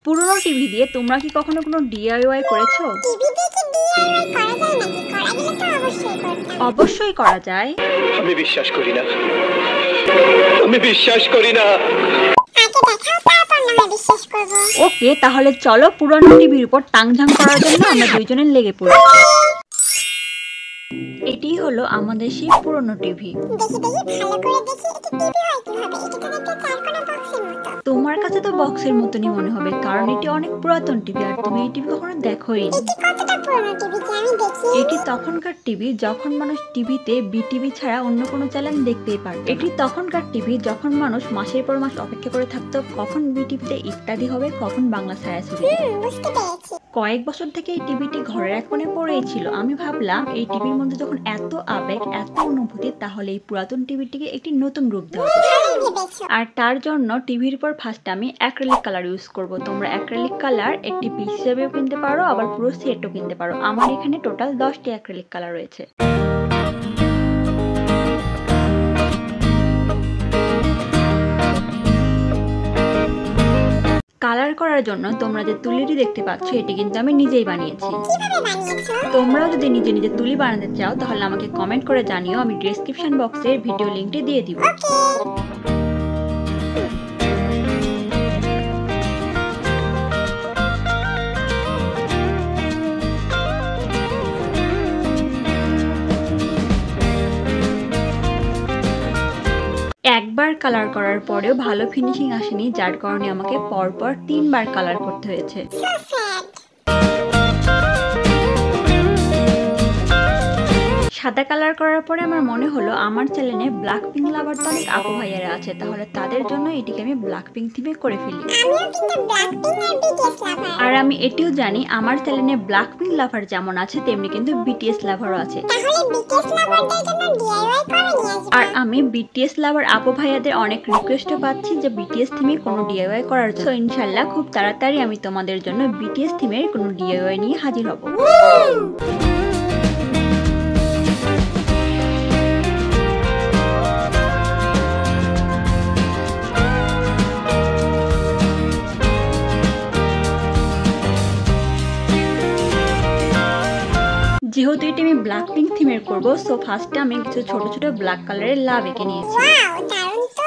পুরনো টিভি দিয়ে তোমরা কি কখনো কোনো DIY করেছো? টিভি দিয়ে কি DIY করা যায় নাকি? করা গেলে তো অবশ্যই করতাম। অবশ্যই করা যায়। আমি বিশ্বাস করি না। আমি বিশ্বাস করি না। আগে দেখাও, তারপর না হয় বিশ্বাস করব। ওকে, তাহলে চলো পুরনো টিভির উপর টাংঝাং করার জন্য আমরা দুইজনে লেগে পড়ি। এটি হলো আমাদের সেই পুরনো টিভি। দেখি ভালো করে দেখি, এটা টিভি হয় কিভাবে? এটা তো দেখতে চারকোনা বক্সের মতো। তোমার কাছে তো বক্সের মতনই মনে হবে, কারণ এটি অনেক পুরাতন টিভি আর তুমি এই টিভি কখনো দেখোই নি। এটি কতটা পুরনো টিভি যে আমি দেখি? এটি তখনকার টিভি যখন মানুষ টিভিতে বিটিভি ছাড়া অন্য কোনো চ্যানেল দেখতেই পারত। এটি তখনকার টিভি যখন মানুষ মাসের পর মাস অপেক্ষা করে থাকতো কখন বিটিভিতে ইত্যাদি হবে, কখন বাংলা ছায়াছবি। বুঝতে পেরেছি। কয়েক বছর থেকে এই টিভিটি ঘরের এক কোণে পড়েই ছিল। আমি ভাবলাম এই টিভির মধ্যে যখন এত আবেগ, এত অনুভূতি, তাহলে এই পুরাতন টিভিটিকে একটি নতুন রূপ দেওয়া যায়। ভালোই ভেবেছো। আর তার জন্য টিভির উপর ফার্স্ট আমি অ্যাক্রিলিক কালার ইউজ করব। তোমরা অ্যাক্রিলিক কালার একটি পিস হিসেবেও কিনতে পারো, আবার পুরো সেটও কিনতে পারো। আমার এখানে টোটাল 10টি অ্যাক্রিলিক কালার রয়েছে। কালার করার জন্য তোমরা যে তুলিটি দেখতে পাচ্ছ, এটি কিন্তু আমি নিজেই বানিয়েছি। কিভাবে বানিয়েছো? তোমরাও যদি নিজে নিজে তুলি বানাতে চাও তাহলে আমাকে কমেন্ট করে জানিও, আমি ডেসক্রিপশন বক্সে ভিডিও লিংকটি দিয়ে দিব। একবার কালার করার পরেও ভালো ফিনিশিং আসেনি, যার কারণে আমাকে পরপর 3বার কালার করতে হয়েছে। So sad. সাদা কালার করার পরে আমার মনে হলো আমার চ্যানেলে ব্ল্যাক পিঙ্ক লাভার তো অনেক আপু ভাইয়ারা আছে, তাহলে তাদের জন্য এটিকে আমি ব্ল্যাক পিঙ্ক থিমে করে ফেলি। আমিও কিন্তু ব্ল্যাকপিঙ্ক আর BTS লাভার। আর আমি এটিও জানি আমার চ্যানেলে ব্ল্যাক পিঙ্ক লাভার যেমন আছে তেমনি কিন্তু BTS লাভারও আছে। তাহলে BTS লাভারদের জন্য DIY করে নিয়ে আসবো। আর আমি BTS লাভার আপু ভাইয়াদের অনেক রিকোয়েস্টও পাচ্ছি যে BTS থিমে কোনো DIY করার জন্য। ইনশাল্লাহ খুব তাড়াতাড়ি আমি তোমাদের জন্য BTS থিমের কোনো DIY নিয়ে হাজির হব। যেহেতু এটি আমি ব্ল্যাক পিঙ্ক থিমের করবো, সো ফার্স্টে আমি কিছু ছোট ছোট ব্ল্যাক কালারের লাভ এঁকে নিয়েছি। ওয়াও, দারুণ তো।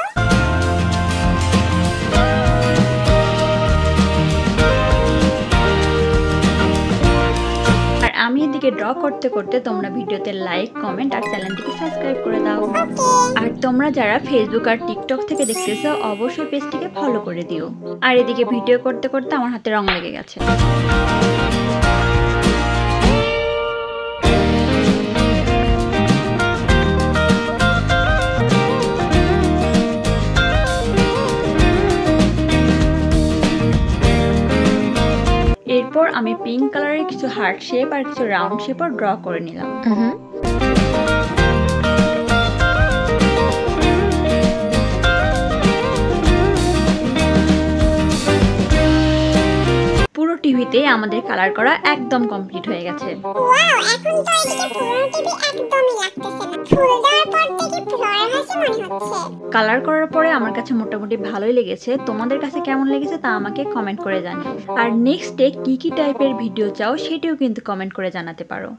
আর আমি এদিকে ড্র করতে করতে তোমরা ভিডিওতে লাইক, কমেন্ট আর চ্যানেলটিকে সাবস্ক্রাইব করে দাও। আর তোমরা যারা ফেসবুক আর টিকটক থেকে দেখতেছো অবশ্যই পেজটিকে ফলো করে দিও। আর এদিকে ভিডিও করতে করতে আমার হাতে রং লেগে গেছে। এরপর আমি পিঙ্ক কালারের কিছু হার্ট শেপ আর কিছু রাউন্ড শেপও ড্র করে নিলাম। পুরো টিভিতে আমাদের কালার করা একদম কমপ্লিট হয়ে গেছে। ওয়াও, এখন তো এদিকে পুরনো টিভি একদমই লাগতেছে না। ফুল দেওয়ার পর থেকে ফ্লোর হাসি মনে হচ্ছে। কালার করার পরে আমার কাছে মোটামুটি ভালোই লেগেছে। তোমাদের কাছে কেমন লেগেছে তা আমাকে কমেন্ট করে জানিও। আর নেক্সট ডে কি কি টাইপের ভিডিও চাও সেটিও কিন্তু কমেন্ট করে জানাতে পারো।